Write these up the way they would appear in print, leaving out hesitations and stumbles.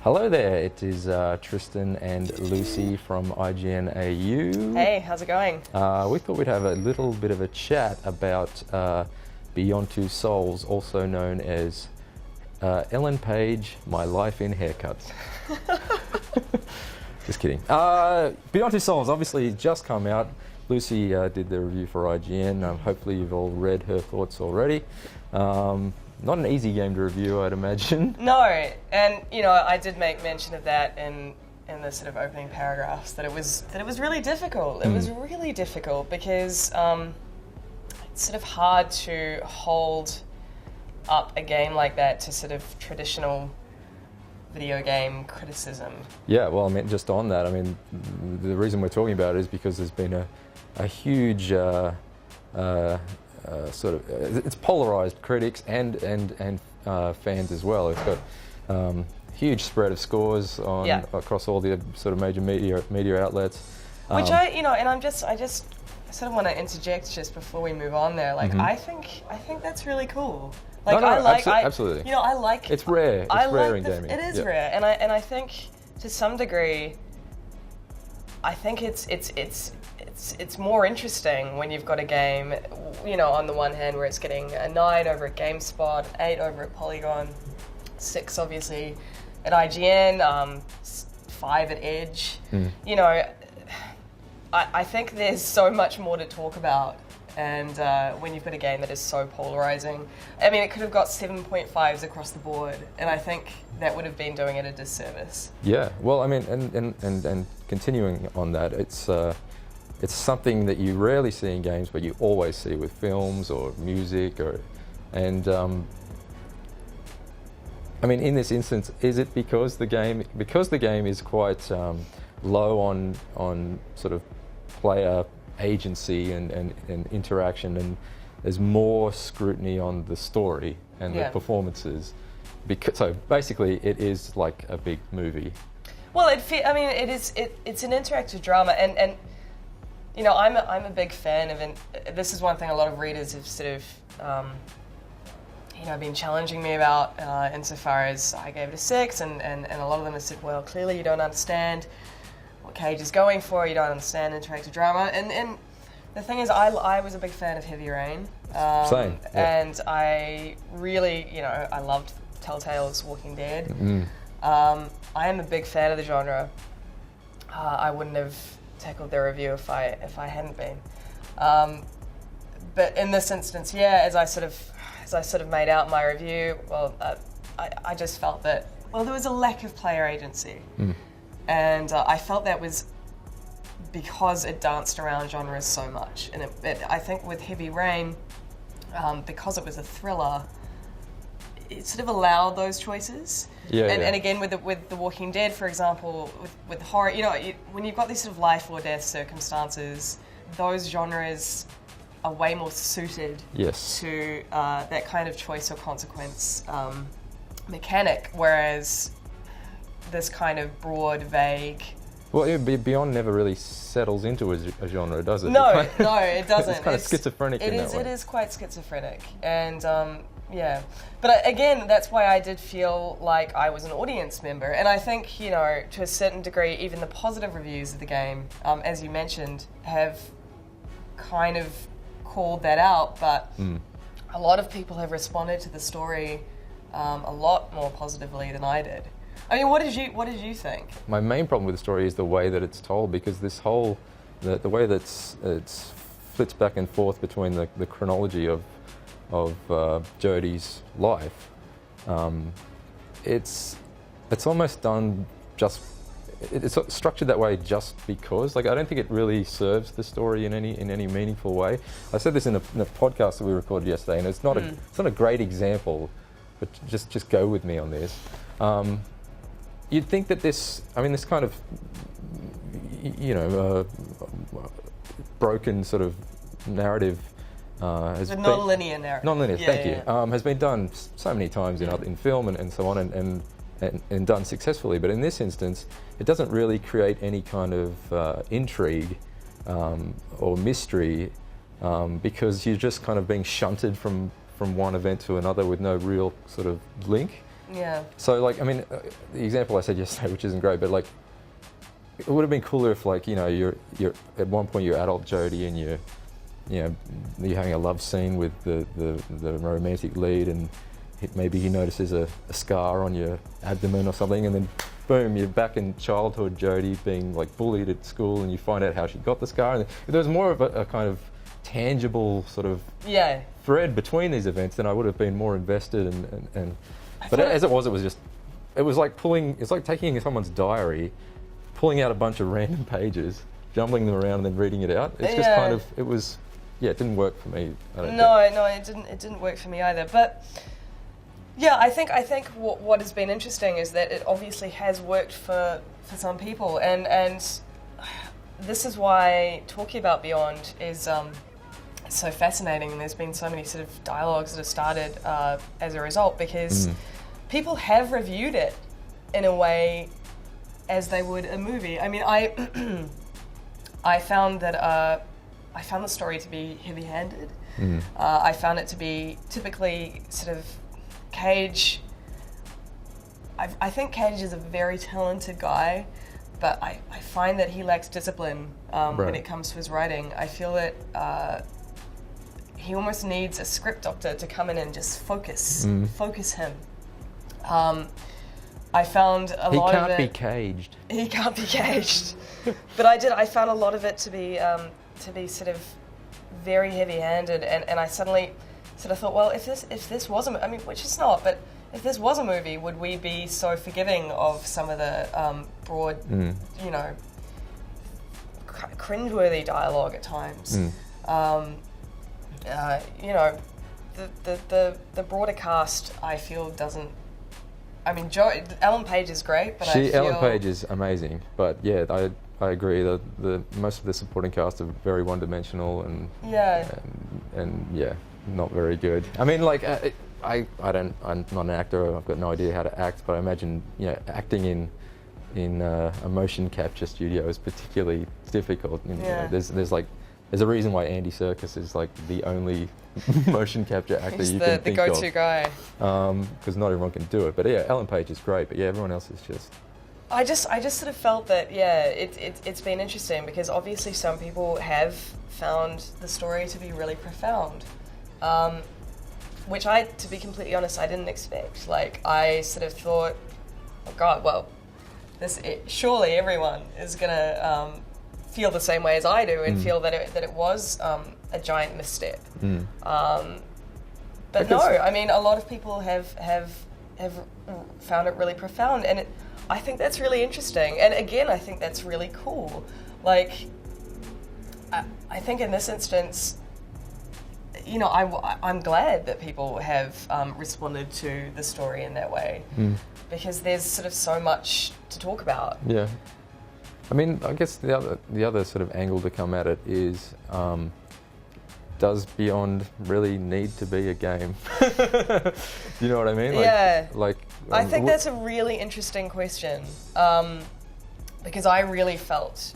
Hello there, it is Tristan and Lucy from IGN AU. Hey, how's it going? We thought we'd have a little bit of a chat about Beyond Two Souls, also known as Ellen Page, My Life in Haircuts. Just kidding. Beyond Two Souls obviously just come out. Lucy did the review for IGN. Hopefully you've all read her thoughts already. Not an easy game to review, I'd imagine. No, and I did make mention of that in the sort of opening paragraphs that it was really difficult. It was really difficult because it's sort of hard to hold up a game like that to sort of traditional video game criticism. Yeah, well, I mean, just on that, I mean, the reason we're talking about it is because there's been a huge it's polarized critics and fans as well. It's got huge spread of scores on across all the sort of major media outlets. Which I just sort of want to interject just before we move on there. Like, I think that's really cool. Like, absolutely. I like. It's rare. It's rare in gaming. It is rare, and I think to some degree, I think it's more interesting when you've got a game, on the one hand where it's getting a 9 over at GameSpot, 8 over at Polygon, 6 obviously at IGN, 5 at Edge. I think there's so much more to talk about, and when you've got a game that is so polarizing, I mean, it could have got 7.5s across the board, and I think that would have been doing it a disservice. Yeah, well, I mean, and continuing on that, it's something that you rarely see in games, but you always see with films or music, and I mean, in this instance, is it because the game is quite low on sort of player agency and interaction, and there's more scrutiny on the story and the performances, so basically it is like a big movie. Well, it's an interactive drama, and I'm a big fan of it. This is one thing a lot of readers have sort of been challenging me about, insofar as I gave it a 6, and a lot of them have said, well, clearly you don't understand what Cage is going for, you don't understand interactive drama, and the thing is, I was a big fan of Heavy Rain. Same. Yeah. And I really, I loved Telltale's Walking Dead. I am a big fan of the genre. I wouldn't have tackled their review if I hadn't been. But in this instance, as I sort of made out in my review, well, I just felt that, well, there was a lack of player agency. And I felt that was because it danced around genres so much. And I think with Heavy Rain, because it was a thriller, it sort of allowed those choices. And again, with The Walking Dead, for example, with horror, when you've got these sort of life or death circumstances, those genres are way more suited to that kind of choice or consequence mechanic, whereas this kind of broad, vague... Well, Beyond never really settles into a genre, does it? No, it doesn't. It's kind of schizophrenic in that way. It is quite schizophrenic, and But again, that's why I did feel like I was an audience member, and I think, to a certain degree, even the positive reviews of the game, as you mentioned, have kind of called that out, but a lot of people have responded to the story a lot more positively than I did. I mean, what did you think? My main problem with the story is the way that it's told, because this whole the way that it's flits back and forth between the chronology of Jodie's life. It's almost done just. It's structured that way just because. Like, I don't think it really serves the story in any meaningful way. I said this in a podcast that we recorded yesterday, and it's not a great example, but just go with me on this. You'd think that this kind of, broken sort of narrative has been... Non-linear narrative. Non-linear, thank you. Has been done so many times in film and so on, and done successfully. But in this instance, it doesn't really create any kind of intrigue or mystery, because you're just kind of being shunted from one event to another with no real sort of link. Yeah. So like, I mean, the example I said yesterday, which isn't great, but like, it would have been cooler if like, you know, you're at one point you're adult Jodie and you're having a love scene with the romantic lead, and maybe he notices a scar on your abdomen or something, and then boom, you're back in childhood Jodie being like bullied at school, and you find out how she got the scar. And if there was more of a kind of tangible sort of thread between these events, then I would have been more invested. But as it was like taking someone's diary, pulling out a bunch of random pages, jumbling them around, and then reading it out. It's just kind of, it didn't work for me. No, it didn't work for me either. But yeah, I think what has been interesting is that it obviously has worked for some people, and this is why talking about Beyond is so fascinating. And there's been so many sort of dialogues that have started as a result, because people have reviewed it in a way as they would a movie. I mean, I found the story to be heavy-handed. I found it to be typically sort of Cage. I think Cage is a very talented guy, but I find that he lacks discipline when it comes to his writing. I feel that he almost needs a script doctor to come in and just focus him. I found a lot of it... He can't be caged. He can't be caged. But I found a lot of it to be sort of very heavy-handed, and I suddenly sort of thought, well, if this was a... I mean, which it's not, but if this was a movie, would we be so forgiving of some of the broad, you know, cringeworthy dialogue at times? You know, the broader cast, I feel, doesn't... I mean, Ellen Page is great, but Ellen Page is amazing, but yeah, I agree. The most of the supporting cast are very one-dimensional and not very good. I mean, like I'm not an actor. I've got no idea how to act, but I imagine acting in a motion capture studio is particularly difficult. You know, there's a reason why Andy Serkis is like the only motion capture actor He's you can think of. the go-to guy. Because not everyone can do it. But yeah, Ellen Page is great. But yeah, everyone else is just... I just sort of felt that, it's been interesting, because obviously some people have found the story to be really profound. Which to be completely honest, I didn't expect. Like, I sort of thought, oh God, well, surely everyone is going to... feel the same way as I do, and feel that it was a giant misstep. But no, I mean, a lot of people have found it really profound, and I think that's really interesting. And again, I think that's really cool. Like, I think in this instance, you know, I'm glad that people have responded to the story in that way, because there's sort of so much to talk about. Yeah. I mean, I guess the other sort of angle to come at it is, does Beyond really need to be a game? You know what I mean? I think that's a really interesting question, because I really felt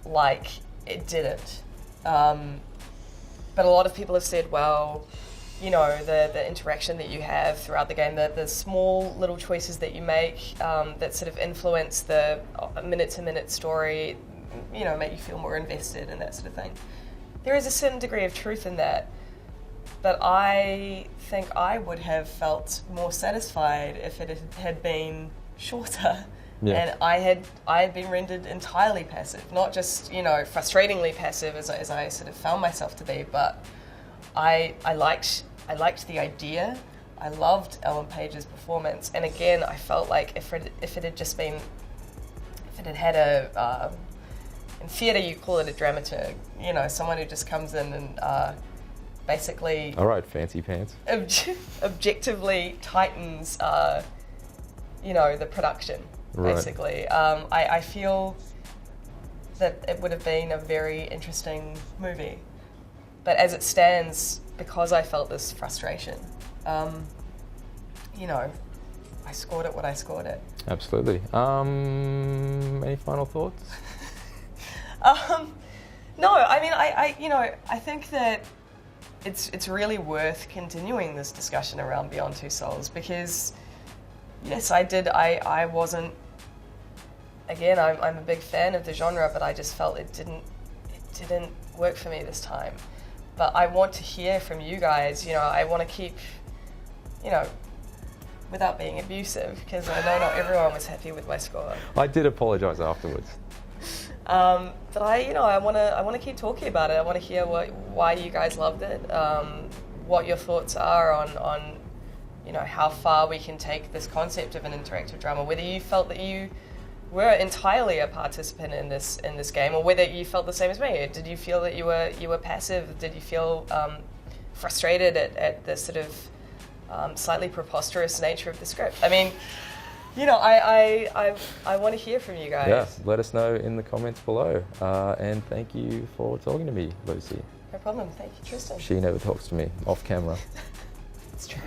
like it didn't. But a lot of people have said, well, you know, the interaction that you have throughout the game, the small little choices that you make that sort of influence the minute-to-minute story, you know, make you feel more invested and that sort of thing. There is a certain degree of truth in that, but I think I would have felt more satisfied if it had been shorter. Yeah. And I had been rendered entirely passive, not just, you know, frustratingly passive as I sort of found myself to be, but I liked the idea. I loved Ellen Page's performance, and again, I felt like if it had a in theatre you call it a dramaturg, you know, someone who just comes in and basically, all right, fancy pants, objectively tightens, you know, the production. Right. Basically, I feel that it would have been a very interesting movie, but as it stands, because I felt this frustration, you know, I scored it what I scored it. Absolutely. Any final thoughts? No, I mean, I think that it's really worth continuing this discussion around Beyond Two Souls, because Yes, I did. I wasn't. Again, I'm a big fan of the genre, but I just felt it didn't work for me this time. But I want to hear from you guys. You know, I want to keep, you know, without being abusive, because I know not everyone was happy with my score. I did apologise afterwards. But I want to keep talking about it. I want to hear why you guys loved it, what your thoughts are on, you know, how far we can take this concept of an interactive drama. Whether you felt that you were entirely a participant in this game, or whether you felt the same as me. Did you feel that you were passive? Did you feel frustrated at the sort of slightly preposterous nature of the script? I mean, you know, I want to hear from you guys. Yeah, let us know in the comments below. And thank you for talking to me, Lucy. No problem. Thank you, Tristan. She never talks to me off camera. It's true.